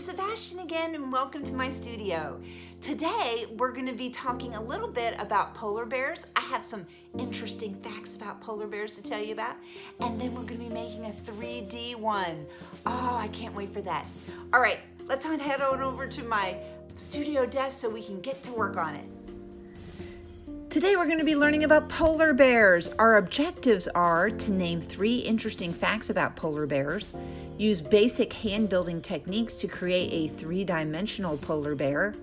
Sebastian again, and welcome to my studio. Today we're going to be talking a little bit about polar bears. I have some interesting facts about polar bears to tell you about, and then we're going to be making a 3D one. Oh, I can't wait for that. All right, let's head on over to my studio desk so we can get to work on it. Today we're going to be learning about polar bears. Our objectives are to name 3 interesting facts about polar bears, use basic hand building techniques to create a 3-dimensional polar bear,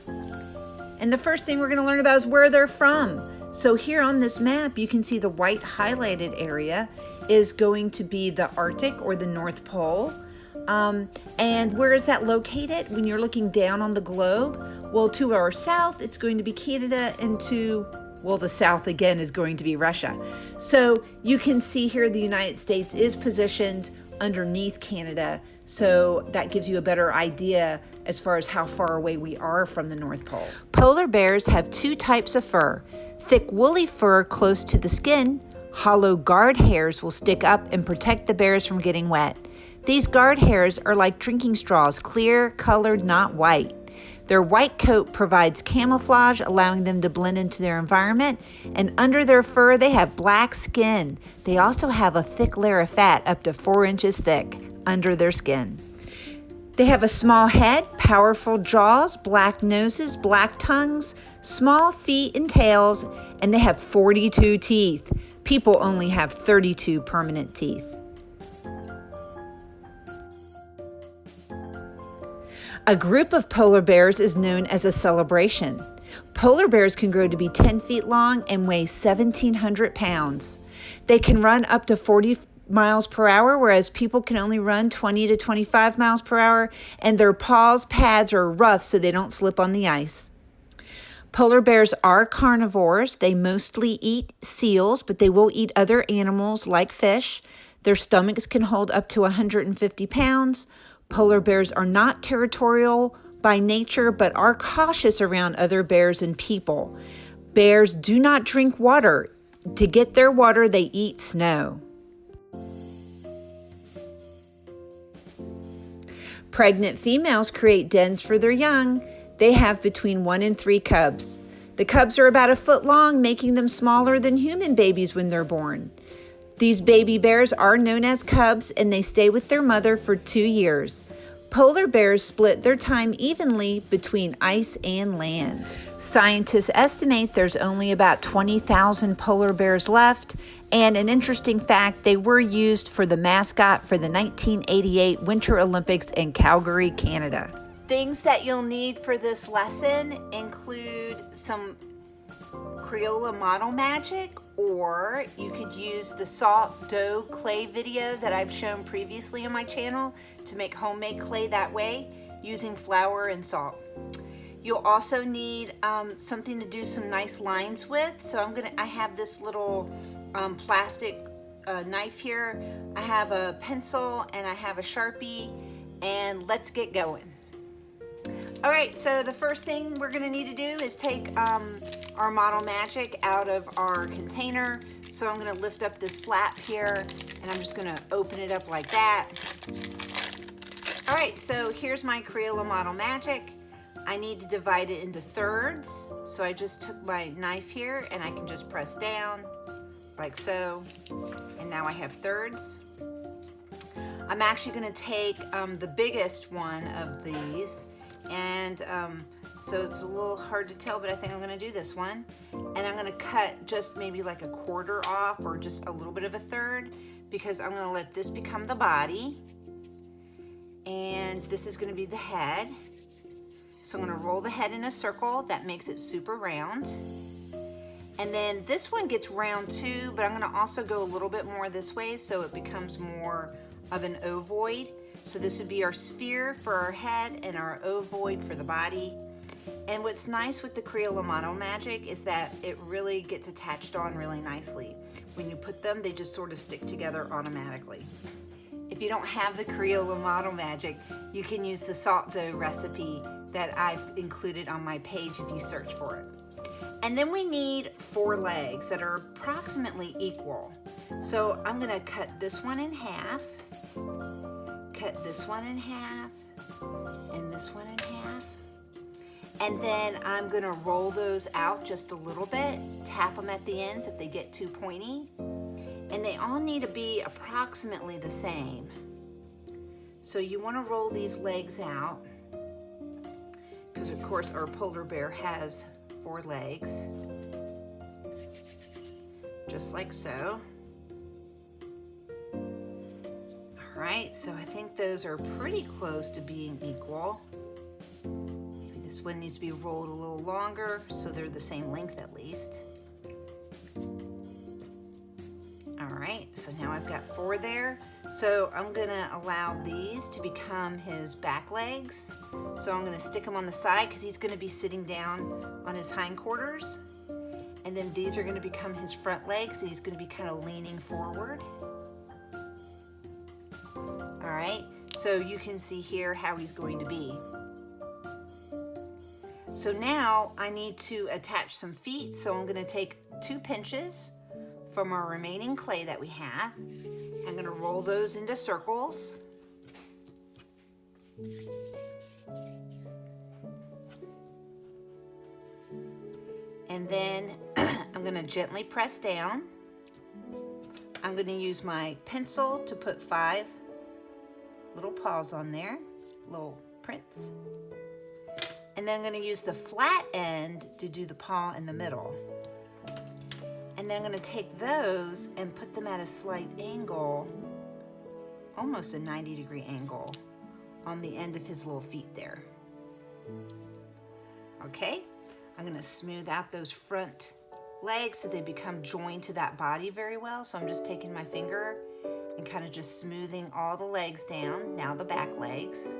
and the first thing we're going to learn about is where they're from. So here on this map you can see the white highlighted area is going to be the Arctic or the North Pole. And where is that located when you're looking down on the globe? Well, to our south, it's going to be Canada, and the south again is going to be Russia. So you can see here the United States is positioned underneath Canada. So that gives you a better idea as far as how far away we are from the North Pole. Polar bears have 2 types of fur. Thick woolly fur close to the skin. Hollow guard hairs will stick up and protect the bears from getting wet. These guard hairs are like drinking straws, clear, colored, not white. Their white coat provides camouflage, allowing them to blend into their environment, and under their fur they have black skin. They also have a thick layer of fat up to 4 inches thick under their skin. They have a small head, powerful jaws, black noses, black tongues, small feet and tails, and they have 42 teeth. People only have 32 permanent teeth. A group of polar bears is known as a celebration. Polar bears can grow to be 10 feet long and weigh 1,700 pounds. They can run up to 40 miles per hour, whereas people can only run 20 to 25 miles per hour, and their pads are rough so they don't slip on the ice. Polar bears are carnivores. They mostly eat seals, but they will eat other animals like fish. Their stomachs can hold up to 150 pounds. Polar bears are not territorial by nature, but are cautious around other bears and people. Bears do not drink water. To get their water, they eat snow. Pregnant females create dens for their young. They have between 1 and 3 cubs. The cubs are about 1 foot long, making them smaller than human babies when they're born. These baby bears are known as cubs, and they stay with their mother for 2 years. Polar bears split their time evenly between ice and land. Scientists estimate there's only about 20,000 polar bears left, and an interesting fact, they were used for the mascot for the 1988 Winter Olympics in Calgary, Canada. Things that you'll need for this lesson include some Crayola model magic, or you could use the salt dough clay video that I've shown previously on my channel to make homemade clay that way using flour and salt. You'll also need something to do some nice lines with. So I have this little plastic knife here. I have a pencil and I have a Sharpie, and let's get going. All right, so the first thing we're gonna need to do is take our model magic out of our container. So I'm gonna lift up this flap here, and I'm just gonna open it up like that. All right, so here's my Crayola model magic. I need to divide it into thirds. So I just took my knife here, and I can just press down like so. And now I have thirds. I'm actually gonna take the biggest one of these, and so it's a little hard to tell, but I think I'm gonna do this one. And I'm gonna cut just maybe like 1/4 off, or just a little bit of 1/3, because I'm gonna let this become the body. And this is gonna be the head. So I'm gonna roll the head in a circle. That makes it super round. And then this one gets round too, but I'm gonna also go a little bit more this way so it becomes more of an ovoid. So this would be our sphere for our head and our ovoid for the body. And what's nice with the Crayola model magic is that it really gets attached on really nicely. When you put them, they just sort of stick together automatically. If you don't have the Crayola model magic, you can use the salt dough recipe that I've included on my page if you search for it. And then we need 4 legs that are approximately equal. So I'm gonna cut this one in half, cut this one in half, and this one in half. And then I'm gonna roll those out just a little bit, tap them at the ends if they get too pointy. And they all need to be approximately the same. So you wanna roll these legs out, because of course our polar bear has 4 legs, just like so. All right, so I think those are pretty close to being equal. Maybe this one needs to be rolled a little longer so they're the same length at least. All right, so now I've got 4 there. So I'm gonna allow these to become his back legs. So I'm gonna stick him on the side because he's gonna be sitting down on his hindquarters. And then these are gonna become his front legs. So he's gonna be kind of leaning forward. All right, so you can see here how he's going to be. So now I need to attach some feet. So I'm gonna take 2 pinches from our remaining clay that we have. I'm gonna roll those into circles. And then I'm gonna gently press down. I'm gonna use my pencil to put 5 little paws on there, little prints. And then I'm gonna use the flat end to do the paw in the middle. And then I'm gonna take those and put them at a slight angle, almost a 90-degree angle, on the end of his little feet there. Okay, I'm gonna smooth out those front legs so they become joined to that body very well. So I'm just taking my finger and kind of just smoothing all the legs down, now the back legs,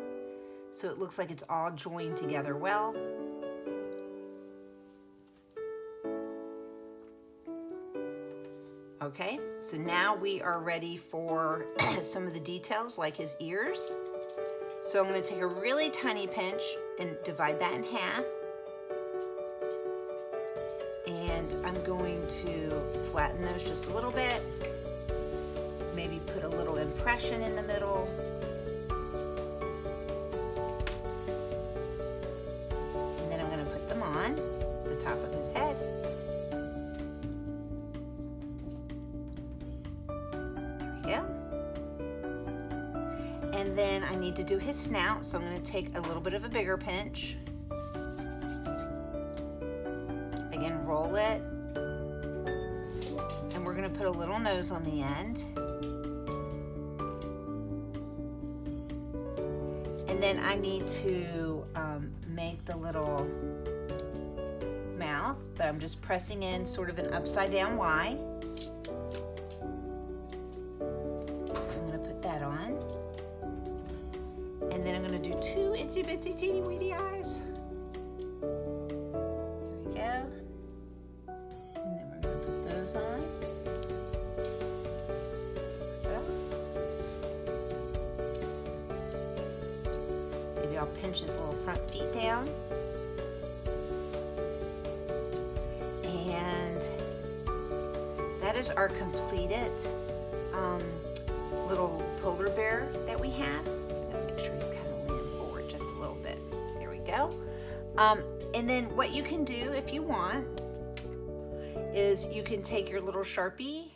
so it looks like it's all joined together well. Okay, so now we are ready for some of the details like his ears. So I'm gonna take a really tiny pinch and divide that in half. And I'm going to flatten those just a little bit. Maybe put a little impression in the middle. And then I'm gonna put them on the top of his head. And then I need to do his snout, so I'm going to take a little bit of a bigger pinch. Again, roll it. And we're going to put a little nose on the end. And then I need to make the little mouth, but I'm just pressing in sort of an upside down Y. So I'm going to put that on. And then I'm gonna do 2 itsy bitsy teeny weeny eyes. There we go. And then we're gonna put those on. Like so. Maybe I'll pinch his little front feet down. And that is our completed little polar bear that we have. And then what you can do if you want is you can take your little Sharpie,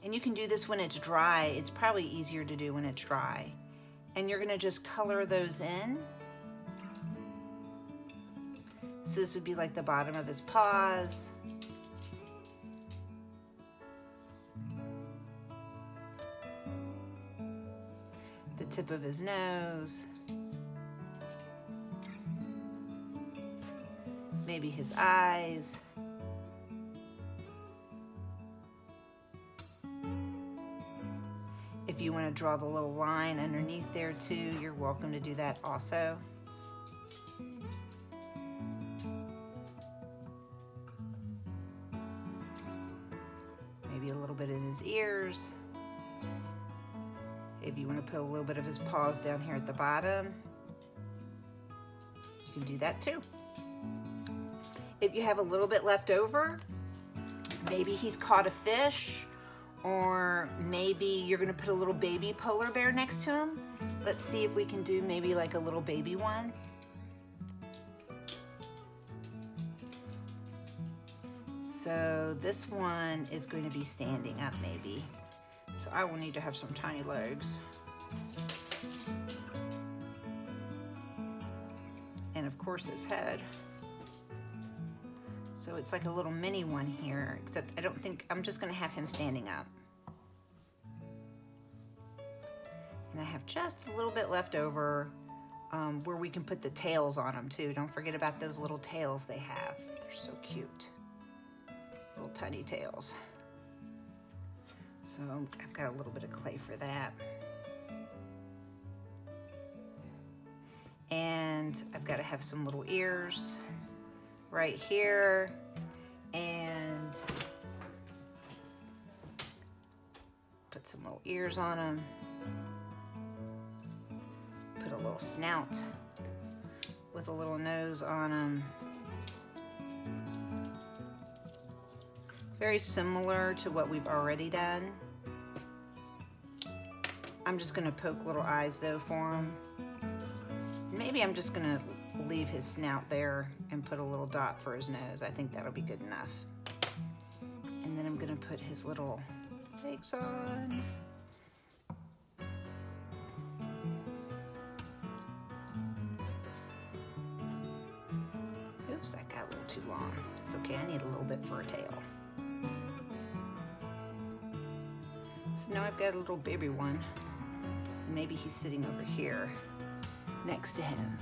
and you can do this when it's dry. It's probably easier to do when it's dry. And you're gonna just color those in. So this would be like the bottom of his paws. The tip of his nose. Maybe his eyes. If you want to draw the little line underneath there too, you're welcome to do that also. Maybe a little bit of his ears. If you want to put a little bit of his paws down here at the bottom, you can do that too. If you have a little bit left over, maybe he's caught a fish, or maybe you're gonna put a little baby polar bear next to him. Let's see if we can do maybe like a little baby one. So this one is going to be standing up maybe. So I will need to have some tiny legs. And of course his head. So it's like a little mini one here, except I don't think, I'm just gonna have him standing up. And I have just a little bit left over where we can put the tails on them too. Don't forget about those little tails they have. They're so cute. Little tiny tails. So I've got a little bit of clay for that. And I've got to have some little ears right here, and put some little ears on them. Put a little snout with a little nose on them. Very similar to what we've already done. I'm just gonna poke little eyes though for him. Maybe I'm just gonna leave his snout there and put a little dot for his nose. I think that'll be good enough. And then I'm gonna put his little legs on. Oops, that got a little too long. It's okay, I need a little bit for a tail. So now I've got a little baby one. Maybe he's sitting over here next to him.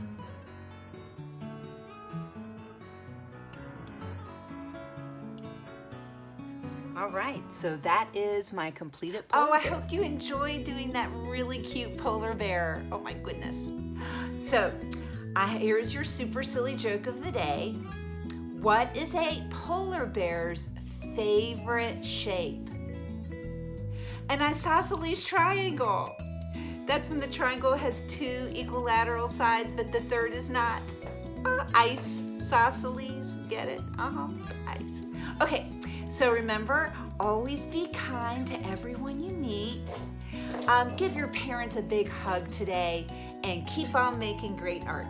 All right, so that is my completed polar bear. Oh, I hope you enjoyed doing that really cute polar bear. Oh my goodness. So here's your super silly joke of the day. What is a polar bear's favorite shape? An isosceles triangle. That's when the triangle has two equilateral sides, but the third is not. Isosceles, get it? Ice. Okay, so remember, always be kind to everyone you meet. Give your parents a big hug today, and keep on making great art.